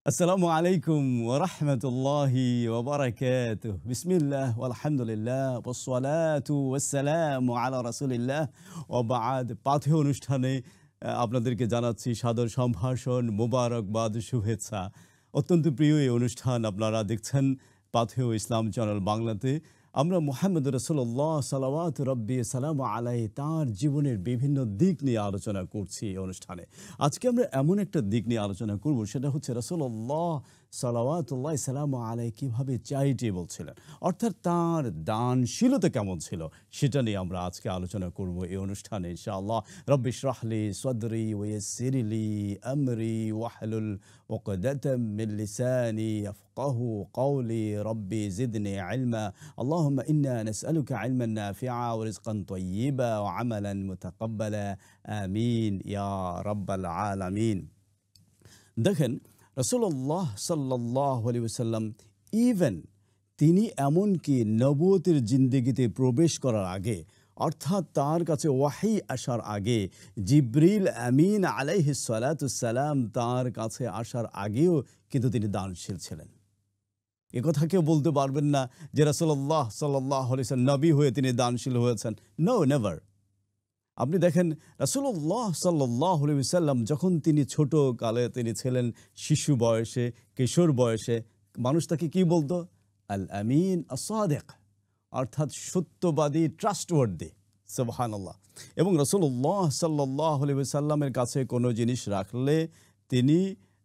আসসালামু আলাইকুম ওয়া রাহমাতুল্লাহি ওয়া বারাকাতুহু। বিসমিল্লাহ ওয়ালহামদুলিল্লাহ ওয়াসসালাতু ওয়াসসালামু আলা রাসূলিল্লাহ ওয়া বা'দ। পাথেয় অনুষ্ঠানে আপনাদেরকে জানাচ্ছি সাদর সম্ভাষণ, মোবারকবাদ, শুভেচ্ছা। অত্যন্ত প্রিয় এই অনুষ্ঠান আপনারা দেখছেন পাথেয় ইসলাম চ্যানেল বাংলাতে। আমরা মুহাম্মদ রাসূলুল্লাহ সাল্লাওয়াতু রাব্বি সালামু আলাইহি তাঁর জীবনের বিভিন্ন দিক নিয়ে আলোচনা করছি এই অনুষ্ঠানে। আজকে আমরা এমন একটা দিক নিয়ে আলোচনা করব, সেটা হচ্ছে রাসূলুল্লাহ সাল্লাওয়াতুল্লাহি সালামু আলাইহি কিভাবে চ্যারিটেবল ছিলেন, অর্থাৎ তাঁর দানশীলতা কেমন ছিল সেটা নিয়ে আমরা আজকে আলোচনা করব এই অনুষ্ঠানে ইনশাআল্লাহ। রব্বি ইশরাহ লি সাদরি ওয়া ইয়াসসির লি আমরি ওয়াহলুল উকদাতাম মিন লিসানি ইয়াফকাহু কওলি রব্বি জিদনি ইলমা। اللهم إنا نسألك علما نافعا ورزقا طيبا وعملا متقبلا آمين يا رب العالمين। দেখেন রাসূলুল্লাহ সাল্লাল্লাহু আলাইহি ওয়াসাল্লাম ইভেন তিনি এমনকি নবুয়তের জিন্দেগিতে প্রবেশ করার আগে, অর্থাৎ তার কাছে ওয়াহী আসার আগে, জিবরিল আমিন আলাইহিস সালাতুস সালাম তার কাছে আসার আগেও কিন্তু তিনি দানশীল ছিলেন। একথা কেউ বলতে পারবেন না যে রাসূলুল্লাহ সাল্লাল্লাহু আলাইহি ওয়াসাল্লাম নবী হয়ে তিনি দানশীল হয়েছেন। No, never. আপনি দেখেন রাসূলুল্লাহ সাল্লাল্লাহু আলাইহি ওয়াসাল্লাম যখন তিনি ছোট কালে তিনি ছিলেন, শিশু বয়সে, কিশোর বয়সে, মানুষ তাকে কি বলতো? আল আমিন আস-সাদিক, অর্থাৎ সত্যবাদী, ট্রাস্টওয়ার্দি। সুবহানাল্লাহ। এবং রাসূলুল্লাহ সাল্লাল্লাহু আলাইহি ওয়াসাল্লামের কাছে কোনো জিনিস রাখলে তিনি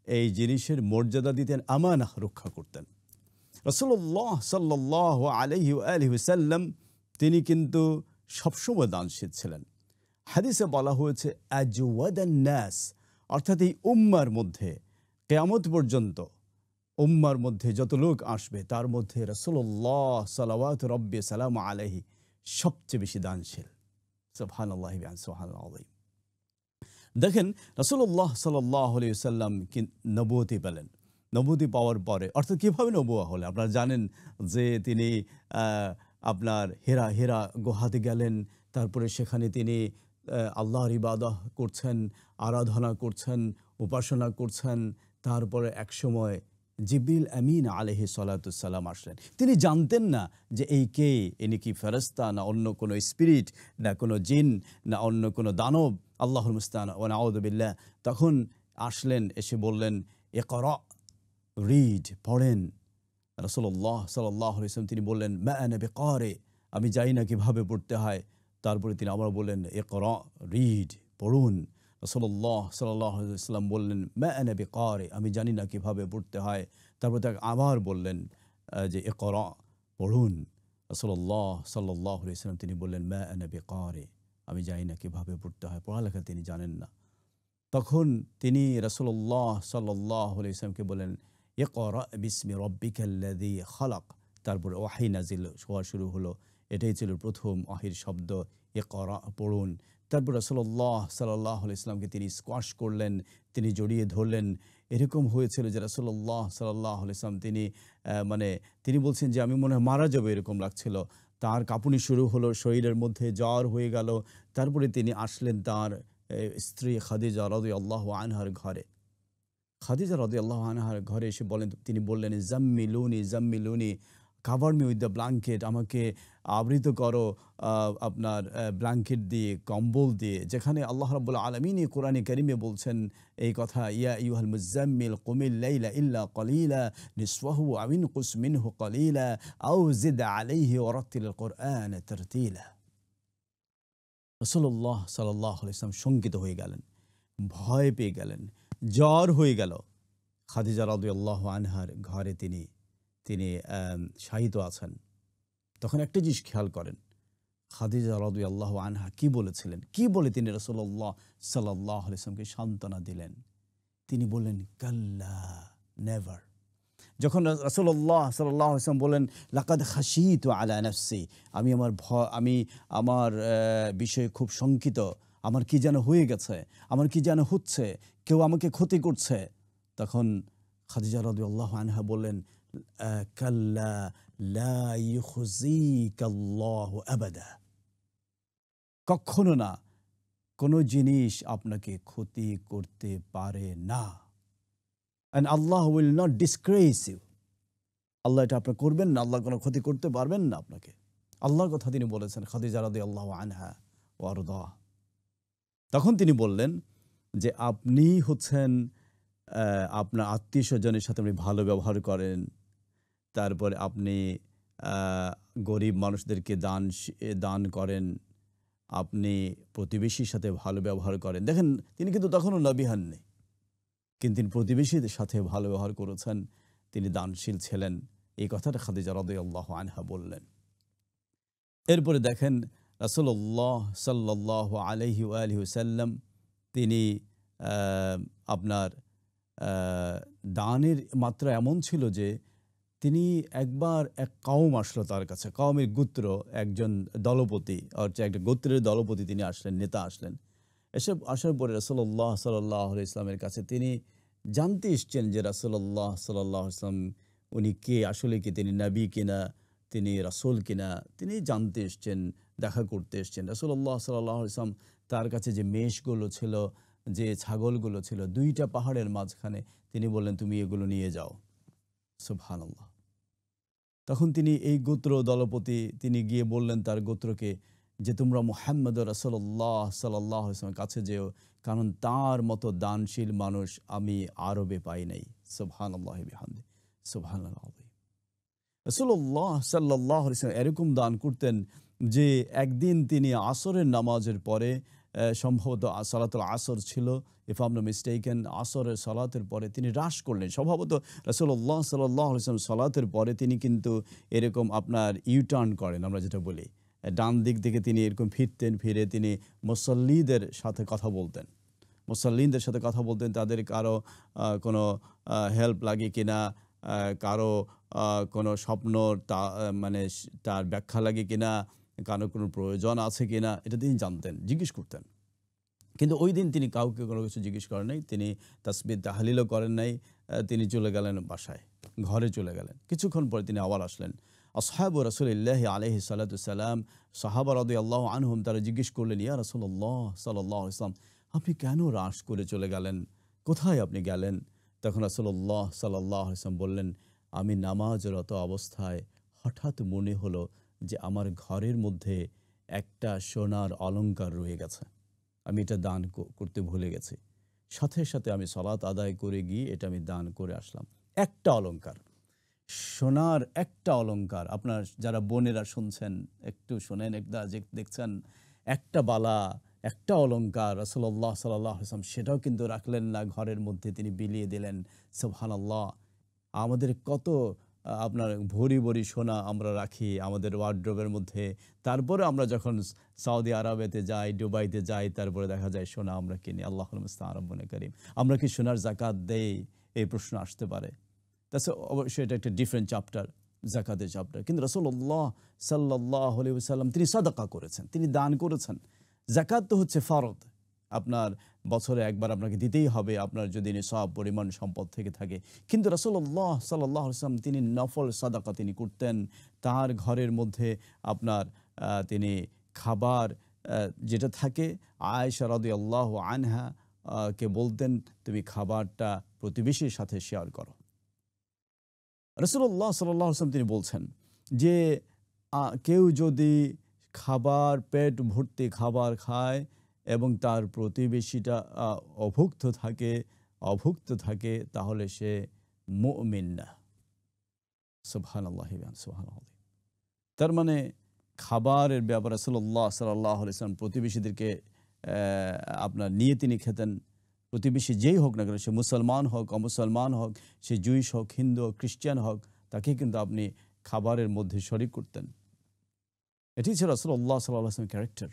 এই জিনিসের মর্যাদা দিতেন, আমানাহ রক্ষা করতেন। রাসূলুল্লাহ সাল্লাল্লাহু আলাইহি ওয়াসাল্লাম তিনি কিন্তু সবসময় দানশীল ছিলেন। হাদিসে বলা হয়েছে আজওয়াদান নাস, অর্থাৎ এই উম্মার মধ্যে কিয়ামত পর্যন্ত উম্মার মধ্যে যত লোক আসবে তার মধ্যে রাসূলুল্লাহ সাল্লাওয়াতু রাব্বি সালামু আলাইহি সবচেয়ে বেশি দানশীল। সুবহানাল্লাহি ওয়া সুবহানাল্লাহ। দেখেন রাসূলুল্লাহ সাল্লাল্লাহু আলাইহি ওয়াসাল্লাম নবুয়তি পেলেন। নবুয়তি পাওয়ার পরে, অর্থাৎ কীভাবে নবুয়া হলেন? আপনারা জানেন যে তিনি আপনার হেরা গুহাতে গেলেন। তারপরে সেখানে তিনি আল্লাহর ইবাদত করছেন, আরাধনা করছেন, উপাসনা করছেন। তারপরে একসময় জিবরিল আমিন আলাইহিস সালাতুস সালাম আসলেন। তিনি জানতেন না যে এই কে, ইনি কি ফেরেশতা না অন্য কোনো স্পিরিট, না কোনো জিন, না অন্য কোনো দানব। আল্লাহুল মুস্তাআন ওয়া নাউযু বিল্লাহ। তখন আসলেন, এসে বললেন ইকরা, রিড, পড়েন। রাসূলুল্লাহ সাল্লাল্লাহু আলাইহি ওয়াসাল্লাম তিনি বললেন মা আনা বিকারি, আমি জানি না কিভাবে পড়তে হয়। তারপরে তিনি আবার বললেন ইকরা, রিড, পড়ুন। রাসূলুল্লাহ সাল্লাল্লাহু আলাইহি ওয়াসাল্লাম বললেন মা আনা বিকারি, আমি জানি না কিভাবে পড়তে হয়। তারপর তাকে আবার বললেন যে ইকরা, পড়ুন। রাসূলুল্লাহ সাল্লাল্লাহু আলাইহি ওয়াসাল্লাম তিনি বললেন মা আনা বিকারি, আমি জানি না কিভাবে পড়তে হয়, পড়ালেখা তিনি জানেন না। তখন তিনি রাসূলুল্লাহ সাল্লাল্লাহু আলাইহি ওয়াসাল্লামকে বলেন ইকরা বিসমি রাব্বিকাল্লাযী খালাক। তারপরে ওয়াহী নাজিল হওয়া শুরু হলো। এটাই ছিল প্রথম ওয়াহীর শব্দ, ইকরা, পড়ুন। তারপর রাসূলুল্লাহ সাল্লাল্লাহু আলাইহি ওয়াসাল্লামকে তিনি স্কোয়াশ করলেন, তিনি জড়িয়ে ধরলেন। এরকম হয়েছিল যে রাসূলুল্লাহ সাল্লাল্লাহু আলাইহি ওয়াসাল্লাম তিনি বলছেন যে আমি মনে হয় মারা যাবো, এরকম লাগছিল। তার কাঁপুনি শুরু হলো, শরীরের মধ্যে জ্বর হয়ে গেল। তারপরে তিনি আসলেন তার স্ত্রী খাদিজা রাদিয়াল্লাহু আনহার ঘরে। খাদিজা রাদিয়াল্লাহু আনহার ঘরে এসে তিনি বললেন জাম্মিলুনি, cover me with the blanket, আমাকে আবৃত করো আপনার ব্ল্যাঙ্কেট দিয়ে, কম্বল দিয়ে। যেখানে আল্লাহ রাব্বুল আলামিন কোরআনে কারিমে বলছেন এই কথা, ইয়া আইয়ুহাল মুযাম্মিল কুমিল লাইলা ইল্লা কলিলা নিসফাহু আও ইনকুস মিনহু কলিলা আও জিদ আলাইহি ওয়ারাত্তিলিল কুরআন তারতিলা। রাসূলুল্লাহ সাল্লাল্লাহু আলাইহি ওয়াসাল্লাম শঙ্কিত হয়ে গেলেন, ভয় পেয়ে গেলেন, জ্বর হয়ে গেল। খাদিজা রাদিয়াল্লাহু আনহার ঘরে তিনি শায়িত আছেন। তখন একটা জিনিস খেয়াল করেন, খাদিজা রাদিয়াল্লাহু আনহা কি বলেছিলেন, কি বলে তিনি রাসূলুল্লাহ সাল্লাল্লাহু আলাইহি ওয়াসাল্লামকে সান্ত্বনা দিলেন। তিনি বললেন কাল্লা, নেভার। যখন রাসূলুল্লাহ সাল্লাল্লাহু আলাইহি ওয়াসাল্লাম বলেন লাকাদ খাশিতু আলা নাফসি, আমি আমার বিষয়ে খুব শঙ্কিত, আমার কি যেন হয়ে গেছে, আমার কি যেন হচ্ছে, কেউ আমাকে ক্ষতি করছে। তখন খাদিজা রাদিয়াল্লাহু আনহা বললেন কাল্লা লা ইউখজিকাল্লাহু আবাদা, কখনো না, কোনো জিনিস আপনাকে ক্ষতি করতে পারে না। and Allah will not disgrace you. আল্লাহ এটা আপনি করবেন না, আল্লাহ কোনো ক্ষতি করতে পারবেন না আপনাকে। আল্লাহর কথা তিনি বলেছেন খাদিজা রাদিয়াল্লাহু আনহা ওয়া আরদাহা। তখন তিনি বললেন যে আপনি হচ্ছেন আপনার আত্মীয়-স্বজনের সাথে আপনি ভালো ব্যবহার করেন। তারপরে আপনি গরিব মানুষদেরকে দান করেন। আপনি প্রতিবেশীর সাথে ভালো ব্যবহার করেন। দেখেন তিনি কিন্তু তখনও নবী হননি। কিন্তু তিনি প্রতিবেশীদের সাথে ভালো ব্যবহার করেছেন। তিনি দানশীল ছিলেন। এই কথাটা খাদিজা রাদিয়াল্লাহু আনহা বললেন। এরপরে দেখেন রাসূলুল্লাহ সাল্লাল্লাহু আলাইহি ওয়া আলিহি ওয়াসাল্লাম তিনি আপনার দানের মাত্রা এমন ছিল যে তিনি একবার এক কওম আসলো তার কাছে। কওমের গোত্র একজন দলপতি অর্থাৎ একটা গোত্রের দলপতি তিনি আসলেন, নেতা আসলেন। আসার পরে রাসূলুল্লাহ সাল্লাল্লাহু আলাইহি ওয়াসাল্লামের কাছে তিনি জানতে এসেছেন যে রাসূলুল্লাহ সাল্লাল্লাহু আলাইহি ওয়াসাল্লাম উনি কে, আসলে কি তিনি নবী কিনা, তিনি রাসূল কিনা, তিনি জানতে এসেছেন, দেখা করতে এসেছেন। রাসূলুল্লাহ সাল্লাল্লাহু আলাইহি ওয়াসাল্লাম তার কাছে যে মেষগুলো ছিল, যে ছাগলগুলো ছিল, দুইটা পাহাড়ের মাঝখানে তিনি বললেন তুমি এগুলো নিয়ে যাও। সুবহানাল্লাহ। তখন তিনি এই গোত্র দলপতি তিনি গিয়ে বললেন তার গোত্রকে যে তোমরা মুহাম্মদ রাসূলুল্লাহ সাল্লাল্লাহু আলাইহি ওয়াসাল্লামের কাছে যেও, কারণ তার মতো দানশীল মানুষ আমি আরবে পাই নাই। সুবহানাল্লাহি বিহামদি সুবহানাল্লাহ আযীম। রাসূলুল্লাহ সাল্লাল্লাহু আলাইহি ওয়াসাল্লাম এরকম দান করতেন যে একদিন তিনি আসরের নামাজের পরে সম্ভবত সালাতুল আসর ছিল, if I am not mistaken, আসরের সালাতের পরে তিনি হ্রাস করলেন। স্বভাবত রাসূলুল্লাহ সাল্লাল্লাহু আলাইহি ওয়াসাল্লাম সালাতের পরে তিনি কিন্তু এরকম আপনার ইউটার্ন করেন, আমরা যেটা বলি ডান দিক থেকে তিনি এরকম ফিরতেন, ফিরে তিনি মুসল্লিদের সাথে কথা বলতেন। মুসল্লিনদের সাথে কথা বলতেন, তাদের কারো কোনো হেল্প লাগে কিনা, কারো কোনো স্বপ্ন মানে তার ব্যাখ্যা লাগে কিনা, কারো কোনো প্রয়োজন আছে কিনা, এটা তিনি জানতেন, জিজ্ঞেস করতেন। কিন্তু ওই দিন তিনি কাউকে কোনো কিছু জিজ্ঞেস করেন নাই, তিনি তাসবিহ তাহলিলও করেন নাই, তিনি চলে গেলেন বাসায়, ঘরে চলে গেলেন। কিছুক্ষণ পরে তিনি আবার আসলেন। আসহাবু রাসূলিল্লাহ আলাইহি সাল্লাতু সালাম, সাহাবা রাদিয়াল্লাহু আনহুম তারা জিজ্ঞেস করলেন ইয়া রাসূলুল্লাহ সাল্লাল্লাহু আলাইহি ওয়াসাল্লাম আপনি কেন হ্রাস করে চলে গেলেন, কোথায় আপনি গেলেন? তখন রাসূলুল্লাহ সাল্লাল্লাহু আলাইহি ওয়াসাল্লাম বললেন আমি নামাজরত অবস্থায় হঠাৎ মনে হলো যে আমার ঘরের মধ্যে একটা সোনার অলংকার রয়ে গেছে, আমি এটা দান করতে ভুলে গেছি। সাথে সাথে আমি সালাত আদায় করে গিয়ে এটা আমি দান করে আসলাম। একটা অলংকার, সোনার একটা অলংকার। আপনার যারা বোনেরা শুনছেন একটু শোনেন, একটা যে দেখছেন একটা বালা, একটা অলংকার রাসূলুল্লাহ সাল্লাল্লাহু আলাইহি ওয়াসাল্লাম সেটাও কিন্তু রাখলেন না ঘরের মধ্যে, তিনি বিলিয়ে দিলেন। সুবহানাল্লাহ। আমাদের কত আপনার ভরি ভরি সোনা আমরা রাখি আমাদের ওয়ার্ড্রোবের মধ্যে, তারপরে আমরা যখন সৌদি আরবেতে যাই, দুবাইতে যাই, তারপরে দেখা যায় সোনা আমরা কিনি। আল্লাহুল মুস্তাআন রব্বুনা কারীম। আমরা কি সোনার যাকাত দেই? এই প্রশ্ন আসতে পারে। অবশ্যই এটা একটা ডিফারেন্ট চ্যাপ্টার, যাকাতের চ্যাপ্টার। কিন্তু রাসূলুল্লাহ সাল্লাল্লাহু আলাইহি ওয়াসাল্লাম তিনি সাদাকা করেছেন, তিনি দান করেছেন। যাকাত তো হচ্ছে ফরজ, আপনার বছরে একবার আপনাকে দিতেই হবে আপনার যদি নিসাব পরিমাণ সম্পদ থেকে থাকে। কিন্তু রাসূলুল্লাহ সাল্লাল্লাহু আলাইহি ওয়াসাল্লাম তিনি নফল সাদাকা তিনি করতেন। তার ঘরের মধ্যে আপনার তিনি খাবার যেটা থাকে, আয়েশা রাদিয়াল্লাহু আনহা কে বলতেন তুমি খাবারটা প্রতিবেশীর সাথে শেয়ার করো। রাসূলুল্লাহ সাল্লাল্লাহু আলাইহি ওয়াসাল্লাম তিনি বলছেন যে কেউ যদি খাবার পেট ভর্তি খাবার খায় এবং তার প্রতিবেশীটা অভুক্ত থাকে তাহলে সে মুমিন না। সুবহানাল্লাহ সুবহানাল্লাহ। তার মানে খাবারের ব্যাপারে রাসূলুল্লাহ সাল্লাল্লাহু আলাইহি ওয়াসাল্লাম প্রতিবেশীদেরকে আপনার নিয়ে তিনি খেতেন। প্রতিবেশী যেই হোক না কেন, সে মুসলমান হোক, অমুসলমান হোক, সে জুইশ হোক, হিন্দু হোক, খ্রিস্টান হোক, তাকে কিন্তু আপনি খাবারের মধ্যে শরিক করতেন। এটি ছিল রাসূলুল্লাহ সাল্লাল্লাহু আলাইহি ওয়াসাল্লামের ক্যারেক্টার,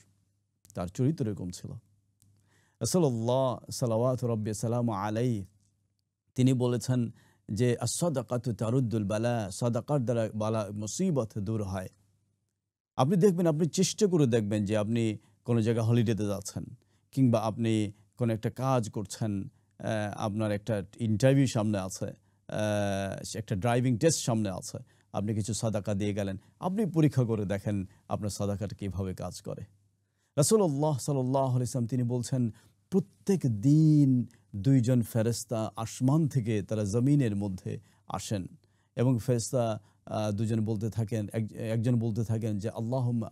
তার চরিত্র এরকম ছিল। রাসূলুল্লাহ সাল্লাওয়াতু রাব্বি সালামু আলাইহি তিনি বলেছেন যে as-সাদাকাতু তারুদ্দুল বালা, সাদাকার দ্বারা বালা মুসিবত দূর হয়। আপনি দেখবেন, আপনি চেষ্টা করে দেখবেন যে আপনি কোনো জায়গায় হলিডেতে যাচ্ছেন কিংবা আপনি কোনো একটা কাজ করছেন, আপনার একটা ইন্টারভিউ সামনে আছে, একটা ড্রাইভিং টেস্ট সামনে আছে, আপনি কিছু সাদাকা দিয়ে গেলেন, আপনি পরীক্ষা করে দেখেন আপনার সাদাকাটা কীভাবে কাজ করে। রাসূলুল্লাহ সাল্লাল্লাহু আলাইহি ওয়াসাল্লাম তিনি বলছেন প্রত্যেক দিন দুইজন ফেরেশতা আসমান থেকে তারা জমিনের মধ্যে আসেন এবং ফেরেশতা দুজন বলতে থাকেন, একজন বলতে থাকেন যে আল্লাহুম্মা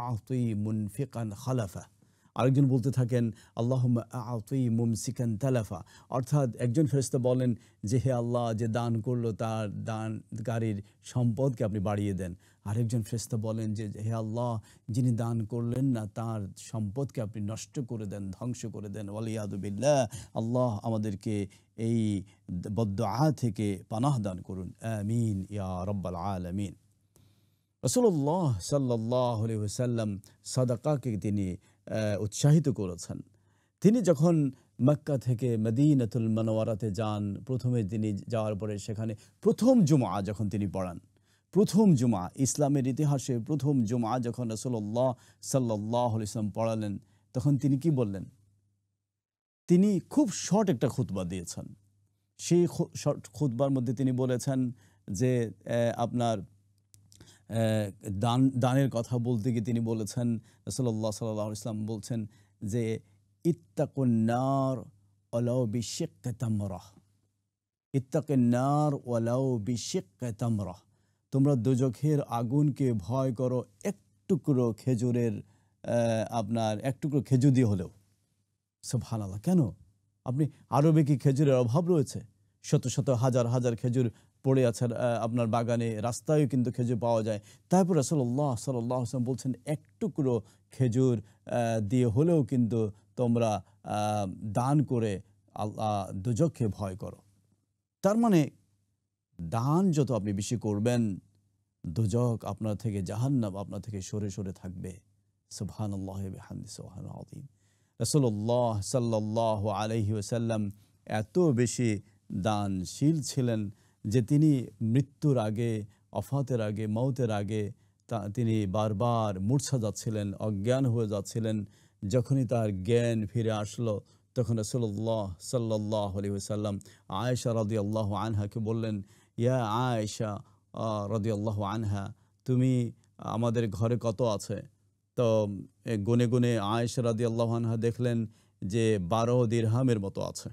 আ'তি মুনফিকান খালাফা, আরেকজন বলতে থাকেন আল্লাহুম্মা আ'তি মুমসিকান তালাফা। অর্থাৎ একজন ফেরেশতা বলেন যে হে আল্লাহ, যে দান করলো তার দানকারীর সম্পদকে আপনি বাড়িয়ে দেন। আরেকজন ফেরেশতা বলেন যে হে আল্লাহ, যিনি দান করলেন না তার সম্পদকে আপনি নষ্ট করে দেন, ধ্বংস করে দেন। ওয়ালিয়াদু বিল্লাহ। আল্লাহ আমাদেরকে এই বদদুআ থেকে পানাহ দান করুন। আমিন ইয়া রাব্বাল আলামিন। রাসূলুল্লাহ সাল্লাল্লাহু আলাইহি ওয়াসাল্লাম সাদাকাকে তিনি উৎসাহিত করেছেন। তিনি যখন মক্কা থেকে মদিনাতুল মুনাওয়ারাতে যান, প্রথমে তিনি যাওয়ার পরে সেখানে প্রথম জুমআ যখন তিনি পড়ান, প্রথম জুমআ ইসলামের ইতিহাসে প্রথম জুমআ যখন রাসূলুল্লাহ সাল্লাল্লাহু আলাইহি ওয়াসাল্লাম পড়ালেন, তখন তিনি কি বললেন? তিনি খুব শর্ট একটা খুতবা দিয়েছেন। সেই শর্ট খুতবার মধ্যে তিনি বলেছেন যে আপনার দানের কথা বলতে গিয়ে তিনি বলেছেন, রাসূলুল্লাহ সাল্লাল্লাহু আলাইহি ওয়াসাল্লাম বলছেন যে ইত্তাকুন নার ওয়ালাউ বিশিক্কি তামরাহ, ইত্তাকিন নার ওয়ালাউ বিশিক্কি তামরাহ, তোমরা দোজখের আগুনকে ভয় করো এক টুকরো খেজুরের আপনার এক টুকরো খেজুর দিয়ে হলেও। সুবহানাল্লাহ। কেন? আপনি আরবে কি খেজুরের অভাব রয়েছে? শত শত হাজার হাজার খেজুর পড়ে আছে আপনার বাগানে, রাস্তায়ও কিন্তু খেজুর পাওয়া যায়। তারপর রাসূলুল্লাহ সাল্লাল্লাহু আলাইহি ওয়াসাল্লাম বলছেন এক টুকরো খেজুর দিয়ে হলেও কিন্তু তোমরা দান করে দোজখকে ভয় করো। তার মানে দান যত আপনি বেশি করবেন, দোজখ আপনার থেকে, জাহান্নাম আপনার থেকে সরে সরে থাকবে। সুবহানাল্লাহি ওয়া বিহামদিহি সুবহানাল আযীম। রাসূলুল্লাহ সাল্লাল্লাহু আলাইহি ওয়াসাল্লাম এত বেশি দানশীল ছিলেন যে তিনি মৃত্যুর আগে, ওফাতের আগে, মওতের আগে তিনি বারবার মূর্ছা যাচ্ছিলেন, অজ্ঞান হয়ে যাচ্ছিলেন। যখনই তার জ্ঞান ফিরে আসলো, তখন রাসূলুল্লাহ সাল্লাল্লাহু আলাইহি ওয়াসাল্লাম আয়েশা রাদিয়াল্লাহু আনহাকে বললেন, ইয়া আয়েশা রাদিয়াল্লাহু আনহা, তুমি আমাদের ঘরে কত আছে? তো গুনে গুনে আয়েশা রাদিয়াল্লাহু আনহা দেখলেন যে ১২ দিরহামের মতো আছে।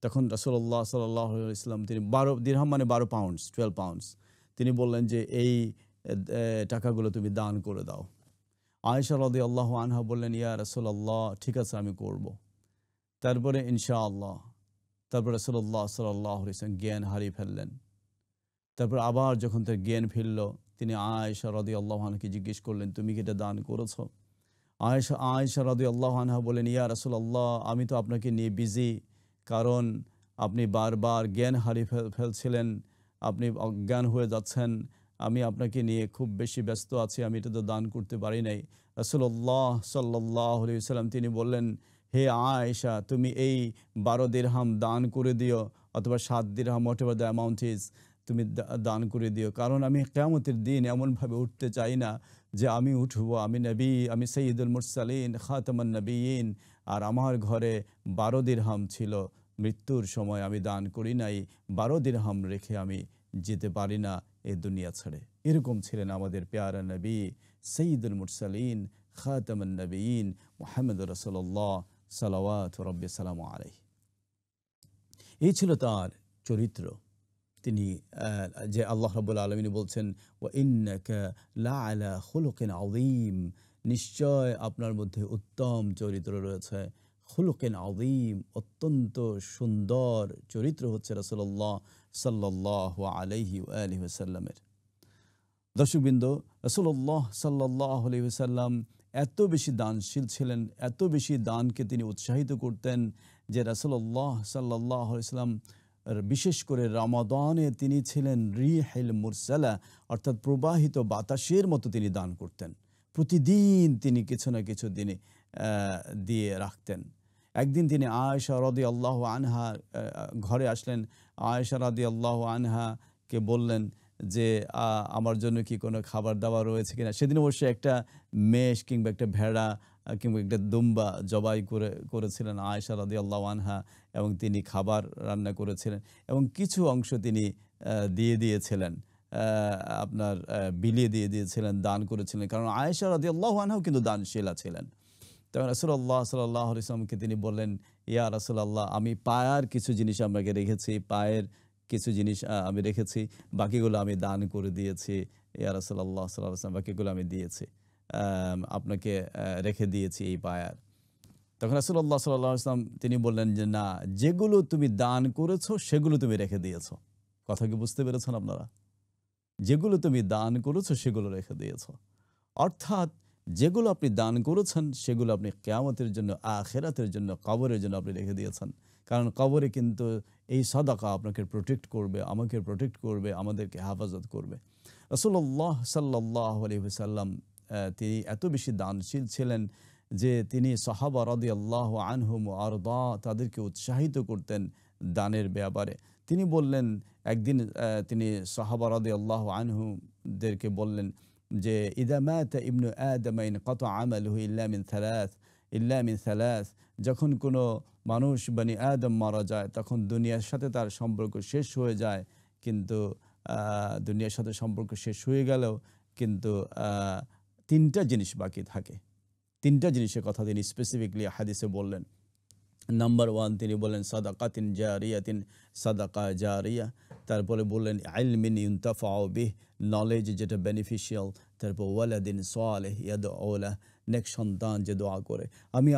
তখন রাসূলুল্লাহ সাল্লাল্লাহু আলাইহি ওয়াসাল্লাম তিনি ১২ দিরহাম মানে ১২ পাউন্ডস, 12 পাউন্ডস। তিনি বললেন যে এই টাকাগুলো তুমি দান করে দাও। আয়েশা রাদিয়াল্লাহু আনহা বললেন, ইয়া রাসূলুল্লাহ, ঠিক আছে আমি করব। তারপরে ইনশাআল্লাহ। তারপরে রাসূলুল্লাহ সাল্লাল্লাহু আলাইহি ওয়াসাল্লাম জ্ঞান হারিয়ে ফেললেন। তারপর আবার যখন তার জ্ঞান ফিরল, তিনি আয়েশা রাদিয়াল্লাহু আনহাকে জিজ্ঞেস করলেন, তুমি কি এটা দান করেছো? আয়েশা রাদিয়াল্লাহু আনহা বলেন, ইয়া রাসূলুল্লাহ, আমি তো আপনাকে নিয়ে বিজি, কারণ আপনি বারবার জ্ঞান হারিয়ে ফেলছিলেন, আপনি অজ্ঞান হয়ে যাচ্ছেন, আমি আপনাকে নিয়ে খুব বেশি ব্যস্ত আছি, আমি এটা তো দান করতে পারি নাই। রাসূলুল্লাহ সাল্লাল্লাহু আলাইহি ওয়াসাল্লাম তিনি বললেন, হে আয়েশা, তুমি এই ১২ দিরহাম দান করে দিও, অথবা ৭ দিরহাম, হোয়াটএভার দ্য অ্যামাউন্ট ইজ, তুমি দান করে দিও। কারণ আমি কিয়ামতের দিন এমনভাবে উঠতে চাই না যে আমি উঠবো, আমি নবী, আমি সাইয়্যিদুল মুরসালিন, খাতামান নবিয়্যিন, আর আমার ঘরে ১২ দিরহাম ছিল, মৃত্যুর সময় আমি দান করি নাই, ১২ দিরহাম রেখে আমি যেতে পারি না এই দুনিয়া ছেড়ে। এরকম ছিলেন আমাদের পেয়ারা নবী সাইয়্যিদুল মুরসালিন, খাতামান নবিয়্যিন মুহাম্মদুর রাসূলুল্লাহ সাল্লাওয়াতু রাব্বি সালামু আলাইহি। এই ছিল তার চরিত্র। তিনি যে আল্লাহ রাব্বুল আলামিন বলছেন, ওয়া ইন্নাকা লাআলা খুলুকিন আযীম, নিশ্চয় আপনার মধ্যে উত্তম চরিত্র রয়েছে। খুলুকিন আযীম, অত্যন্ত সুন্দর চরিত্র হচ্ছে রাসূলুল্লাহ সাল্লাল্লাহু আলাইহি ওয়া আলিহি ওয়াসাল্লামের। দর্শকবৃন্দ, রাসূলুল্লাহ সাল্লাল্লাহু আলাইহি ওয়াসাল্লাম এত বেশি দানশীল ছিলেন, এত বেশি দানকে তিনি উৎসাহিত করতেন যে রাসূলুল্লাহ সাল্লাল্লাহু আলাইহি ওয়াসাল্লাম বিশেষ করে রমাদানে তিনি ছিলেন রিহিল মুরসালা, অর্থাৎ প্রবাহিত বাতাসের মতো তিনি দান করতেন। প্রতিদিন তিনি কিছু না কিছু দিনে দিয়ে রাখতেন। একদিন তিনি আয়েশা রাদিয়াল্লাহু আনহা ঘরে আসলেন। আয়েশা রাদিয়াল্লাহু আনহাকে বললেন যে আমার জন্য কি কোনো খাবার দাবার রয়েছে কিনা। সেদিন অবশ্যই একটা মেষ কিংবা একটা ভেড়া কিংবা একটা দুম্বা জবাই করেছিলেন আয়েশা রাদিয়াল্লাহু আনহা, এবং তিনি খাবার রান্না করেছিলেন এবং কিছু অংশ তিনি দিয়ে দিয়েছিলেন, আপনার বিলিয়ে দিয়েছিলেন, দান করেছিলেন। কারণ আয়েশা রাদিয়াল্লাহু আনহাও কিন্তু দানশীলা ছিলেন। তখন রাসূলুল্লাহ সাল্লাল্লাহু আলাইহি ওয়াসাল্লামকে তিনি বললেন, ইয়া রাসূলুল্লাহ, আমি পায়ের কিছু জিনিস আপনাকে রেখেছি, পায়ের কিছু জিনিস আমি রেখেছি, বাকিগুলো আমি দান করে দিয়েছি। ইয়া রাসূলুল্লাহ সাল্লাল্লাহু আলাইহি ওয়াসাল্লাম, বাকিগুলো আমি দিয়েছি। আপনাকে রেখে দিয়েছি এই পায়ার। তখন রাসূলুল্লাহ সাল্লাল্লাহু আলাইহি ওয়াসাল্লাম তিনি বললেন যে, "না, যেগুলো তুমি দান করেছো সেগুলো তুমি রেখে দিয়েছো।" কথা কি বুঝতে পেরেছেন আপনারা? যেগুলো তুমি দান করেছো সেগুলো রেখে দিয়েছো। অর্থাৎ যেগুলো আপনি দান করেছেন সেগুলো আপনি কিয়ামতের জন্য, আখিরাতের জন্য, কবরের জন্য আপনি রেখে দিয়েছেন। কারণ কবরে কিন্তু এই সাদাকা আপনাকে প্রোটেক্ট করবে, আমাকে প্রোটেক্ট করবে, আমাদেরকে হেফাজত করবে। রাসূলুল্লাহ সাল্লাল্লাহু আলাইহি ওয়াসাল্লাম তিনি এত বেশি দানশীল ছিলেন যে তিনি সাহাবা রাদিয়াল্লাহু আনহুম ওয়া আরদা তাদেরকে উৎসাহিত করতেন দানের ব্যাপারে। তিনি বললেন একদিন তিনি সাহাবা রাদিয়াল্লাহু আনহুদেরকে বললেন যে, "ইযা মাতা ইবনু আদম ইনকাতা আমালুহু ইল্লা মিন সালাস" যখন কোনো মানুষ বনি আদম মারা যায় তখন দুনিয়ার সাথে তার সম্পর্ক শেষ হয়ে যায়। কিন্তু দুনিয়ার সাথে সম্পর্ক শেষ হয়ে গেলেও কিন্তু আ ৩ টা জিনিস বাকি থাকে। ৩ টা জিনিসের কথা তিনি স্পেসিফিকলি হাদিসে বললেন। নাম্বার 1 তিনি বললেন সাদাকাতিন জারিয়াতিন, সাদাকা জারিয়া। তারপরে বললেন ইলমিন ইউনতাফাউ বিহ, নলেজ যেটা বেনিফিশিয়াল। তারপর ওয়ালাদিন সালেহ ইয়াদউ লাহ, নেক সন্তান যে দোয়া করে।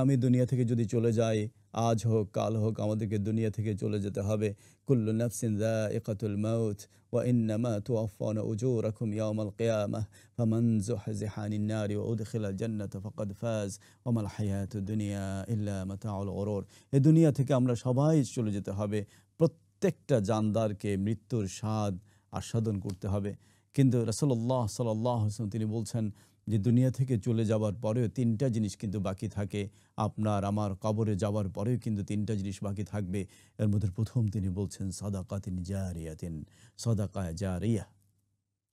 আমি দুনিয়া থেকে যদি চলে যাই, আজ হোক কাল হোক আমাদেরকে দুনিয়া থেকে চলে যেতে হবে। কুল্লু নাফসিন যায়িকাতুল মাউত ওয়া ইন্নামা তুওয়াফাউনা উজুরাকুম ইয়াওমাল কিয়ামাহ ফামান যুহজিহা আনিন নারি ওয়া উদখিলাল জান্নাতা ফাকাদ ফাজ ওয়া মাল হায়াতুদ দুনিয়া ইল্লা মাতাউল গুরুর। এ দুনিয়া থেকে আমরা সবাই চলে যেতে হবে। প্রত্যেকটা জানদারকে মৃত্যুর স্বাদ আস্বাদন করতে হবে। কিন্তু রাসূলুল্লাহ সাল্লাল্লাহু আলাইহি ওয়াসাল্লাম তিনি বলছেন যে দুনিয়া থেকে চলে যাওয়ার পরেও ৩ টা জিনিস কিন্তু বাকি থাকে। আপনার আমার কবরে যাওয়ার পরেও কিন্তু ৩ টা জিনিস বাকি থাকবে। এর মধ্যে ১ম তিনি বলছেন সাদাকাতিন জারিয়াতিন, সাদাকা জারিয়া।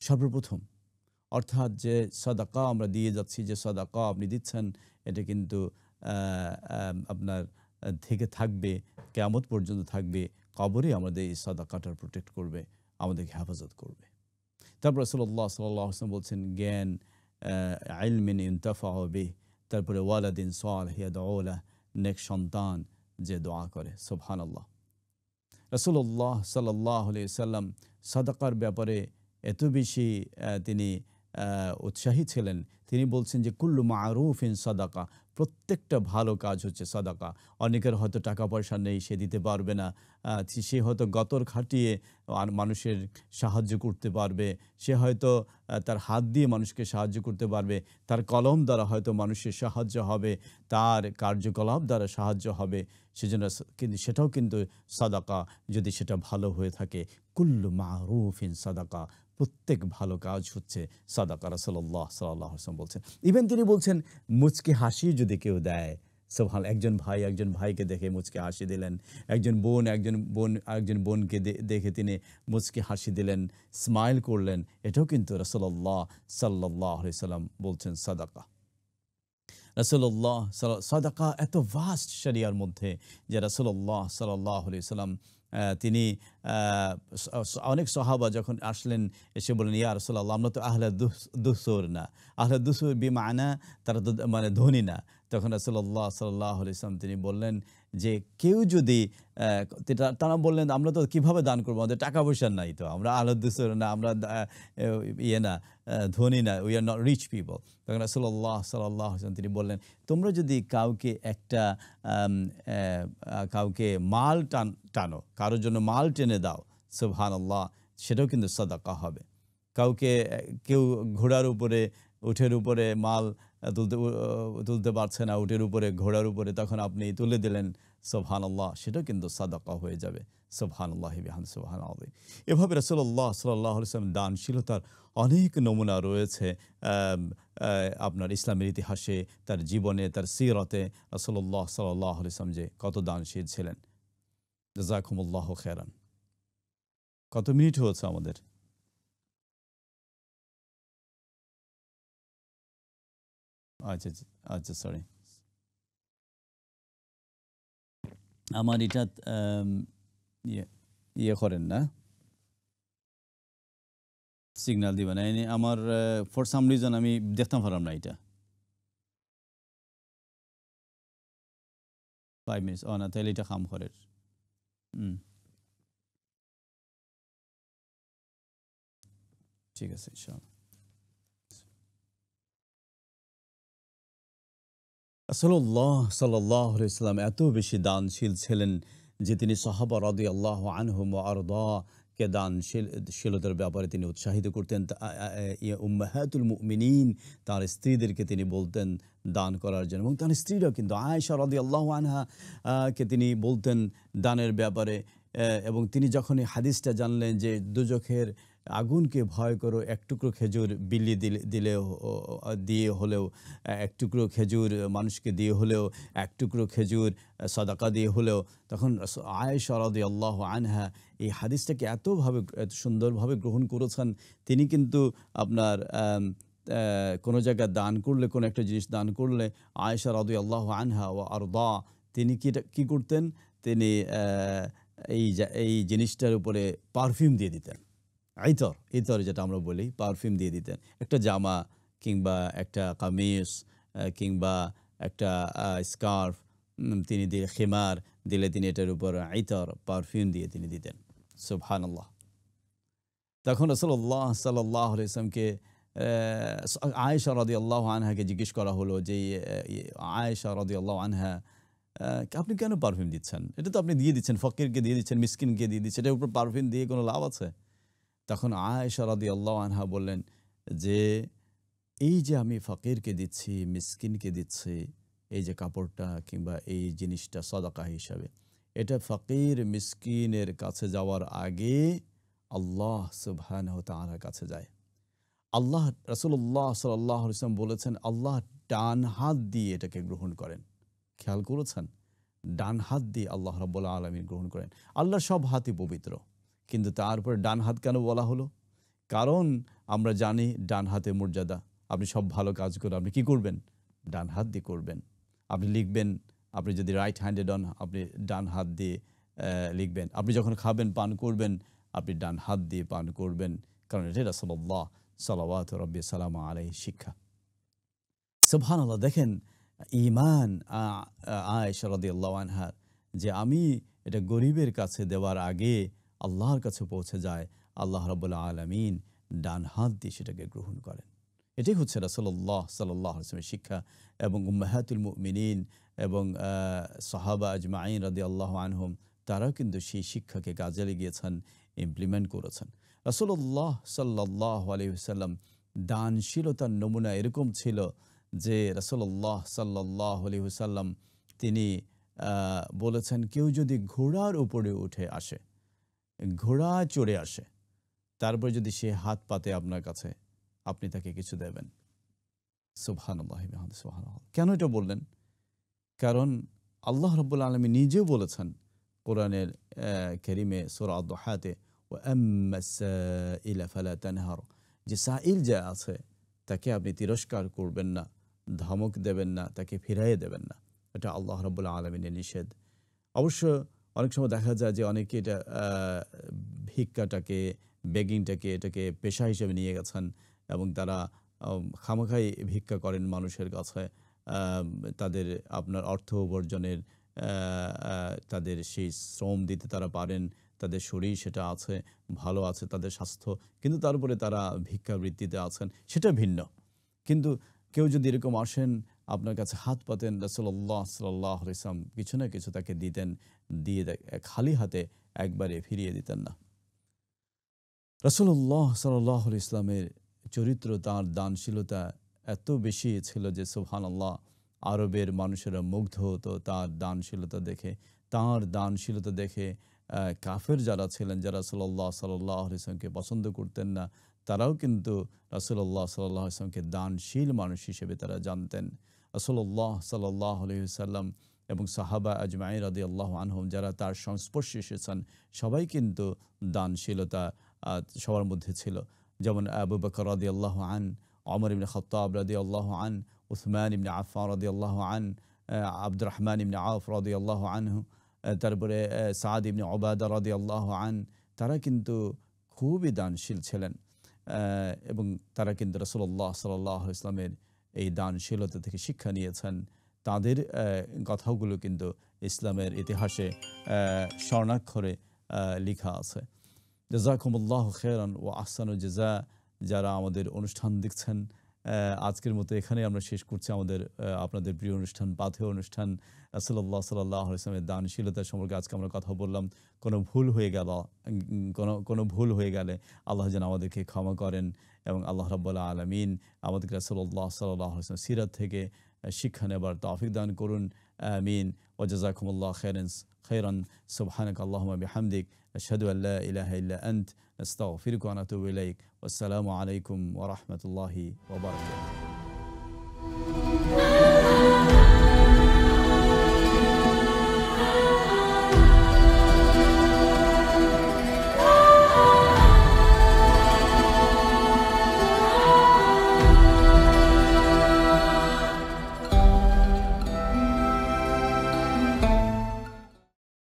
সর্বপ্রথম অর্থাৎ যে সাদাকা আমরা দিয়ে যাচ্ছি, যে সাদাকা আপনি দিচ্ছেন, এটা কিন্তু আ আ আপনার থেকে থাকবে, কিয়ামত পর্যন্ত থাকবে। কবরে আমাদের এই সাদাকাটা প্রোটেক্ট করবে, আমাদেরকে হেফাজত করবে। তারপর রাসূলুল্লাহ সাল্লাল্লাহু আলাইহি ওয়াসাল্লাম বলছেন জ্ঞান, ইলমিন ইউনতাফাউ বিহ, তারপরে ওয়ালাদিন সালিহ ইয়াদউ লাহ, নেক সন্তান যে দোয়া করে। সুবহানাল্লাহ। রাসূলুল্লাহ সাল্লাল্লাহু আলাইহি ওয়াসাল্লাম সাদাকার ব্যাপারে এত বেশি তিনি উৎসাহী ছিলেন। তিনি বলছেন যে কুল্লু মা'রুফিন সাদাকা, প্রত্যেকটা ভালো কাজ হচ্ছে সাদাকা। অনেকের হয়তো টাকা পয়সা নেই, সে দিতে পারবে না। সে হয়তো গতর খাটিয়ে মানুষের সাহায্য করতে পারবে। সে হয়তো তার হাত দিয়ে মানুষকে সাহায্য করতে পারবে। তার কলম দ্বারা হয়তো মানুষের সাহায্য হবে, তার কার্যকলাপ দ্বারা সাহায্য হবে। সেজন্য কিন্তু সেটাও কিন্তু সাদাকা, যদি সেটা ভালো হয়ে থাকে। কুল্লু মা'রুফিন সাদাকা, প্রত্যেক ভালো কাজ হচ্ছে সাদাকা। রাসূলুল্লাহ সাল্লাল্লাহু আলাইহি ওয়াসাল্লাম বলছেন। ইভেন তিনি বলছেন মুচকি হাসি যদি কেউ দেয়, সুবহানাল্লাহ, একজন ভাইকে দেখে মুচকি হাসি দিলেন, একজন বোনকে দেখে তিনি মুচকি হাসি দিলেন, স্মাইল করলেন, এটাও কিন্তু রাসূলুল্লাহ সাল্লাল্লাহু আলাইহি ওয়াসাল্লাম বলছেন সাদাকা। রাসূলুল্লাহ সাদাকা এত ভাস্ট শরিয়ার মধ্যে যে রাসূলুল্লাহ সাল্লাল্লাহু আলাইহি ওয়াসাল্লাম তিনি অনেক সাহাবা যখন আসলেন এসে বললেন, ইয়া রাসূলুল্লাহ, আমরা তো আহলে দুসুর না। আহলে দুসুর বিমানা তারা তো মানে ধনী না। তখন রাসূলুল্লাহ সাল্লাল্লাহু আলাইহি ওয়াসাল্লাম তিনি বললেন যে কেউ যদি তারা বললেন, আমরা তো কিভাবে দান করবো, আমাদের টাকা পয়সা নাই, তো আমরা আহলে দুসুর না, আমরা ইয়ে না, ধনী না, we are not rich people. তখন রাসূলুল্লাহ সাল্লাল্লাহু আলাইহি ওয়াসাল্লাম তিনি বললেন, তোমরা যদি কাউকে একটা কাউকে মাল টানো, কারোর জন্য মাল টেনে দাও, সুবহানাল্লাহ, সেটাও কিন্তু সাদাকা হবে। কাউকে কেউ ঘোড়ার উপরে, উটের উপরে মাল তুলতে পারছে না, উটের উপরে, ঘোড়ার উপরে, তখন আপনি তুলে দিলেন, সুবহানাল্লাহ, সেটাও কিন্তু সাদাকা হয়ে যাবে। সুবহানাল্লাহি বিহামদিহি সুবহানাল্লাহ। এভাবে রাসূলুল্লাহ সাল্লাল্লাহু আলাইহি ওয়াসাল্লাম দানশীলতার অনেক নমুনা রয়েছে আপনার ইসলামের ইতিহাসে, তার জীবনে, তার সিরতে রাসূলুল্লাহ সাল্লাল্লাহু আলাইহি ওয়াসাল্লাম যে কত দানশীল ছিলেন। জাযাকুমুল্লাহু খায়রান। কত মিনিট হয়েছে আমাদের? আচ্ছা, আচ্ছা, সরি। আমার এটা ইয়ে ইয়ে করেন না, সিগন্যাল দিবেন না। আমার ফর সাম রিজন আমি দেখতে পারলাম না এটা। 5 minutes না তাহলে এটা কাম করে ঠিক আছে ইনশাআল্লাহ রাসূলুল্লাহ সাল্লাল্লাহু আলাইহি ওয়াসাল্লাম এত বেশি দানশীল ছিলেন যে তিনি সাহাবা রাদিয়াল্লাহু আনহুম ওয়া আরদাকে দানশীলতার ব্যাপারে তিনি উৎসাহিত করতেন। উম্মাহাতুল মুমিনিন তার স্ত্রীদেরকে তিনি বলতেন দান করার জন্য এবং তার স্ত্রীরাও কিন্তু আয়েশা রাদিয়াল্লাহু আনহা কে তিনি বলতেন দানের ব্যাপারে এবং তিনি যখন এই হাদিসটা জানলেন যে দোজখের আগুনকে ভয় করো এক টুকরো খেজুর বিলি দিয়ে হলেও এক টুকরো খেজুর মানুষকে দিয়ে হলেও এক টুকরো খেজুর সাদাকা দিয়ে হলেও তখন আয়েশা রাদিয়াল্লাহু আনহা এই হাদিসটাকে এত সুন্দরভাবে গ্রহণ করেছেন। তিনি কিন্তু আপনার কোনো জায়গায় দান করলে কোনো একটা জিনিস দান করলে আয়েশা রাদিয়াল্লাহু আনহা ওয়া আরদা তিনি কি করতেন তিনি এই জিনিসটার উপরে পারফিউম দিয়ে দিতেন। ইতর যেটা আমরা বলি পারফিউম দিয়ে দিতেন। একটা জামা কিংবা একটা কামিজ কিংবা একটা স্কার্ফ তিনি দিয়ে খিমার দিলে তিনি এটার উপর ইতর পারফিউম দিয়ে তিনি দিতেন। সুবহানাল্লাহ। তখন রাসূলুল্লাহ সাল্লাল্লাহু আলাইহি ওয়াসাল্লামকে আয়েশা রাদিয়াল্লাহু আনহাকে জিজ্ঞেস করা হলো যে আয়েশা রাদিয়াল্লাহু আনহা আপনি কেন পারফিউম দিচ্ছেন? এটা তো আপনি দিয়ে দিচ্ছেন, ফকিরকে দিয়ে দিচ্ছেন, মিসকিনকে দিয়ে দিচ্ছেন, এটার উপর পারফিউম দিয়ে কোনো লাভ আছে? তখন আয়েশা রাদিয়াল্লাহু আনহা বললেন যে এই যে আমি ফকিরকে দিচ্ছি, মিসকিনকে দিচ্ছি, এই যে কাপড়টা কিংবা এই জিনিসটা সাদাকা হিসাবে, এটা ফকির মিসকিনের কাছে যাওয়ার আগে আল্লাহ সুবহানাহু ওয়া তাআলার কাছে যায়। আল্লাহ রাসূলুল্লাহ সাল্লাল্লাহু আলাইহি ওয়াসাল্লাম বলেছেন আল্লাহ ডান হাত দিয়ে এটাকে গ্রহণ করেন। খেয়াল করেছেন? ডান হাত দিয়ে আল্লাহ রাব্বুল আলামিন গ্রহণ করেন। আল্লাহর সব হাতই পবিত্র, কিন্তু তারপর ডান হাত কেন বলা হলো? কারণ আমরা জানি ডান হাতে মর্যাদা। আপনি সব ভালো কাজ করে আপনি কি করবেন? ডান হাত দিয়ে করবেন। আপনি লিখবেন, আপনি যদি রাইট হ্যান্ডেড হন আপনি ডান হাত দিয়ে লিখবেন। আপনি যখন খাবেন পান করবেন আপনি ডান হাত দিয়ে পান করবেন, কারণ এটা রাসূলুল্লাহ সাল্লাল্লাহু রাব্বি সালামু আলাইহি শিক্ষা। সুবহানাল্লাহ। দেখেন ঈমান আয়েশা রাদিয়াল্লাহু আনহা যে আমি এটা গরিবের কাছে দেওয়ার আগে আল্লাহর কাছে পৌঁছে যায়, আল্লাহ রাব্বুল আলামিন ডান হাত দিয়ে সেটাকে গ্রহণ করেন। এটাই হচ্ছে রাসূলুল্লাহ সাল্লাল্লাহু আলাইহি ওয়াসাল্লামের শিক্ষা এবং উম্মাহাতুল মুমিনিন এবং সাহাবা আজমাইন রাদিয়াল্লাহু আনহুম তারাও কিন্তু সেই শিক্ষাকে কাজে লাগিয়েছেন, ইমপ্লিমেন্ট করেছেন। রাসূলুল্লাহ সাল্লাল্লাহু আলাইহি ওয়াসাল্লাম দানশীলতার নমুনা এরকম ছিল যে রাসূলুল্লাহ সাল্লাল্লাহু আলাইহি ওয়াসাল্লাম তিনি বলেছেন কেউ যদি ঘোড়ার উপরে উঠে আসে, ঘোড়া চড়ে আসে, তারপর যদি সে হাত পাতে আপনার কাছে আপনি তাকে কিছু দেবেন। সুবহানাল্লাহি ওয়া বিহামদিহি সুবহানাল্লাহ। কেন এটা বললেন? কারণ আল্লাহ রাব্বুল আলামিন নিজেও বলেছেন কোরআনের কারীমে সূরা আদ-দুহাতে ওয়া আম্মাস সাইলা ফালা তানহার, যে সাইল যে আছে তাকে আপনি তিরস্কার করবেন না, ধমক দেবেন না, তাকে ফিরাইয়ে দেবেন না। এটা আল্লাহ রাব্বুল আলামিনের নিষেধ। অবশ্য অনেক সময় দেখা যায় যে অনেকে এটা ভিক্ষাটাকে বেগিংটাকে এটাকে পেশা হিসেবে নিয়ে গেছেন এবং তারা খামখাই ভিক্ষা করেন মানুষের কাছে। তাদের আপনার অর্থ উপার্জনের তাদের সেই শ্রম দিতে তারা পারেন, তাদের শরীর সেটা আছে, ভালো আছে তাদের স্বাস্থ্য, কিন্তু তারপরে তারা ভিক্ষাবৃত্তিতে আছেন, সেটা ভিন্ন। কিন্তু কেউ যদি এরকম আসেন আপনার কাছে হাত পাতেন, রাসূলুল্লাহ সাল্লাল্লাহু আলাইহি ওয়াসাল্লাম কিছু না কিছু তাকে দিতেন, দিয়ে খালি হাতে একবারে ফিরিয়ে দিতেন না। রাসূলুল্লাহ সাল্লাল্লাহু আলাইহি ওয়াসাল্লামের চরিত্র, তাঁর দানশীলতা এত বেশি ছিল যে সুবহানাল্লাহ আরবের মানুষেরা মুগ্ধ হতো তাঁর দানশীলতা দেখে। তাঁর দানশীলতা দেখে কাফের যারা ছিলেন, যারা রাসূলুল্লাহ সাল্লাল্লাহু আলাইহি ওয়াসাল্লামকে পছন্দ করতেন না, তারাও কিন্তু রাসূলুল্লাহ সাল্লাল্লাহু আলাইহি ওয়াসাল্লামকে দানশীল মানুষ হিসেবে তারা জানতেন। রাসূলুল্লাহ সাল্লাল্লাহু আলাইহি ওয়াসাল্লাম এবং সাহাবা আজমাইন রাদিয়াল্লাহু আনহুম যারা তার সংস্পর্শে এসেছেন সবাই কিন্তু দানশীলতা সবার মধ্যে ছিল। যেমন আবু বকর রাদিয়াল্লাহু আন, ওমর ইবনে খাত্তাব রাদিয়াল্লাহু আন, উসমান ইবনে আফফান রাদিয়াল্লাহু আন, আব্দুর রহমান ইবনে আওফ রাদিয়াল্লাহু আনহু, তারপরে সাদ ইবনে উবাদা রাদিয়াল্লাহু আন, তারা কিন্তু খুবই দানশীল ছিলেন এবং তারা কিন্তু রাসূলুল্লাহ সাল্লাল্লাহু আলাইহি ওয়াসাল্লামের এই দানশীলতা থেকে শিক্ষা নিয়েছেন। তাদের কথাগুলো কিন্তু ইসলামের ইতিহাসে স্বর্ণাক্ষরে লিখা আছে। জাযাকুমুল্লাহু খায়রান ওয়া আহসানুল জাযা। যারা আমাদের অনুষ্ঠান দেখছেন, আজকের মতো এখানেই আমরা শেষ করছি আমাদের আপনাদের প্রিয় অনুষ্ঠান পাথেয় অনুষ্ঠান। রাসূলুল্লাহ সাল্লাল্লাহু আলাইহি ওয়াসাল্লামের দানশীলতা সম্পর্কে আজকে আমরা কথা বললাম। কোনো ভুল হয়ে গেলে আল্লাহ যেন আমাদেরকে ক্ষমা করেন এবং আল্লাহ রাব্বুল আলামিন আমাদেরকে রাসূলুল্লাহ সাল্লাল্লাহু আলাইহি ওয়াসাল্লামের সিরাত থেকে শিক্ষা নেবার তৌফিক দান করুন। আমিন। ওয়া জাযাকুমুল্লাহু খায়রান। সুবহানাকা আল্লাহুম্মা বিহামদিক আশহাদু আল লা ইলাহা ইল্লা আনত নাস্তাগফিরুকা ওয়া নাতুবু ইলাইক। ওয়াসসালামু আলাইকুম ওয়া রাহমাতুল্লাহি ওয়া বারাকাতুহু।